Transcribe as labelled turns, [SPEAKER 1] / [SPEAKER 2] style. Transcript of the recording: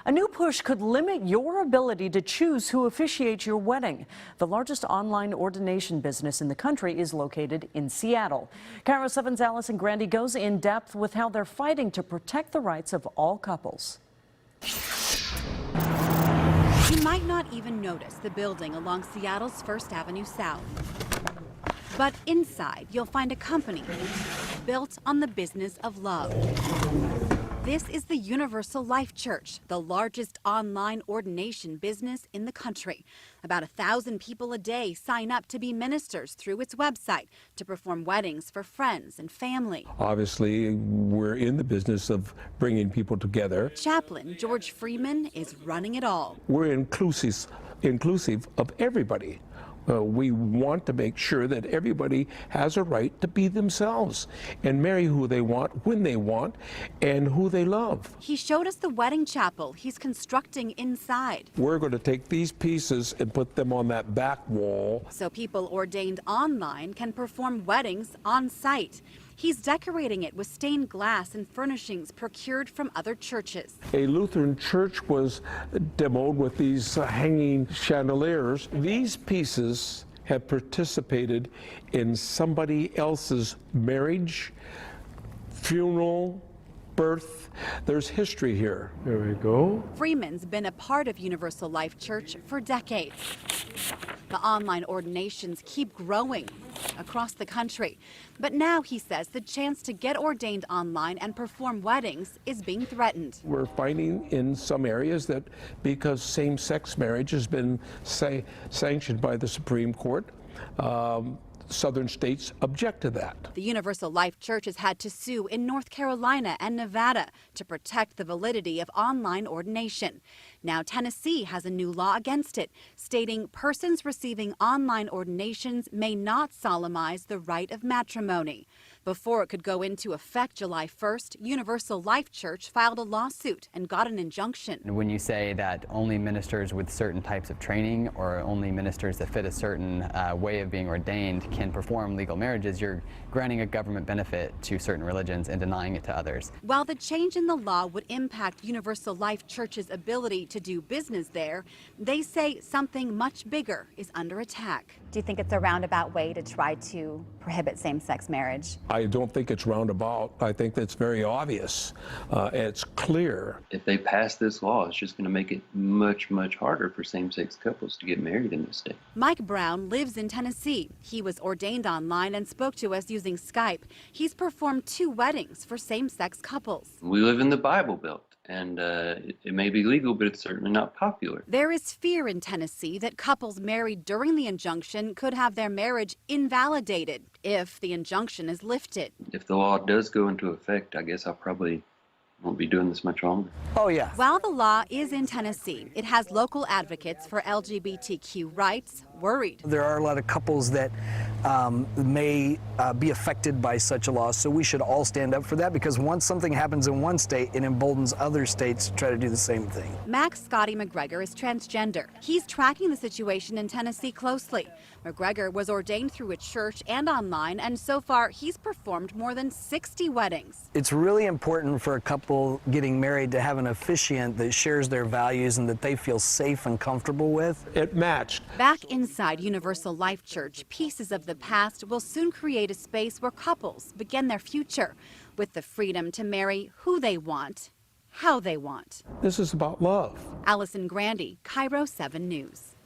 [SPEAKER 1] A new push could limit your ability to choose who officiates your wedding. The largest online ordination business in the country is located in Seattle. KIRO 7's Allison Grandy goes in depth with how they're fighting to protect the rights of all couples.
[SPEAKER 2] You might not even notice the building along Seattle's First Avenue South. But inside, you'll find a company built on the business of love. This is the Universal Life Church, the largest online ordination business in the country. About 1,000 people a day sign up to be ministers through its website to perform weddings for friends and family.
[SPEAKER 3] Obviously, we're in the business of bringing people together.
[SPEAKER 2] Chaplain George Freeman is running it all.
[SPEAKER 3] We're inclusive of everybody. We want to make sure that everybody has a right to be themselves and marry who they want, when they want, and who they love.
[SPEAKER 2] He showed us the wedding chapel he's constructing inside.
[SPEAKER 3] We're going to take these pieces and put them on that back wall,
[SPEAKER 2] so people ordained online can perform weddings on site. He's decorating it with stained glass and furnishings procured from other churches.
[SPEAKER 3] A Lutheran church was demoed with these hanging chandeliers. These pieces have participated in somebody else's marriage, funeral, birth. There's history here. There we go.
[SPEAKER 2] Freeman's been a part of Universal Life Church for decades. The online ordinations keep growing across the country. But now, he says, the chance to get ordained online and perform weddings is being threatened.
[SPEAKER 3] We're finding in some areas that because same-sex marriage has been sanctioned by the Supreme Court, southern states object to that.
[SPEAKER 2] The Universal Life Church has had to sue in North Carolina and Nevada to protect the validity of online ordination. Now Tennessee has a new law against it, stating persons receiving online ordinations may not solemnize the rite of matrimony. Before it could go into effect July 1st, Universal Life Church filed a lawsuit and got an injunction.
[SPEAKER 4] When you say that only ministers with certain types of training or only ministers that fit a certain way of being ordained can perform legal marriages, you're granting a government benefit to certain religions and denying it to others.
[SPEAKER 2] While the change in the law would impact Universal Life Church's ability to do business there, they say something much bigger is under attack.
[SPEAKER 5] Do you think it's a roundabout way to try to prohibit same-sex marriage?
[SPEAKER 3] I don't think it's roundabout. I think that's very obvious. It's clear.
[SPEAKER 6] If they pass this law, it's just going to make it much, much harder for same-sex couples to get married in this state.
[SPEAKER 2] Mike Brown lives in Tennessee. He was ordained online and spoke to us using Skype. He's performed 2 weddings for same-sex couples.
[SPEAKER 6] We live in the Bible Belt, and it may be legal, but it's certainly not popular.
[SPEAKER 2] There is fear in Tennessee that couples married during the injunction could have their marriage invalidated if the injunction is lifted.
[SPEAKER 6] If the law does go into effect, I guess I probably won't be doing this much longer.
[SPEAKER 7] Oh, yeah.
[SPEAKER 2] While the law is in Tennessee, it has local advocates for LGBTQ rights worried.
[SPEAKER 7] There are a lot of couples that may be affected by such a law, so we should all stand up for that, because once something happens in one state, it emboldens other states to try to do the same thing.
[SPEAKER 2] Max Scotty McGregor is transgender. He's tracking the situation in Tennessee closely. McGregor was ordained through a church and online, and so far he's performed more than 60 weddings.
[SPEAKER 7] It's really important for a couple getting married to have an officiant that shares their values and that they feel safe and comfortable with.
[SPEAKER 3] It matched.
[SPEAKER 2] Back inside Universal Life Church, pieces of the past will soon create a space where couples begin their future with the freedom to marry who they want, how they want.
[SPEAKER 3] This is about love.
[SPEAKER 2] Allison Grandy, KIRO 7 News.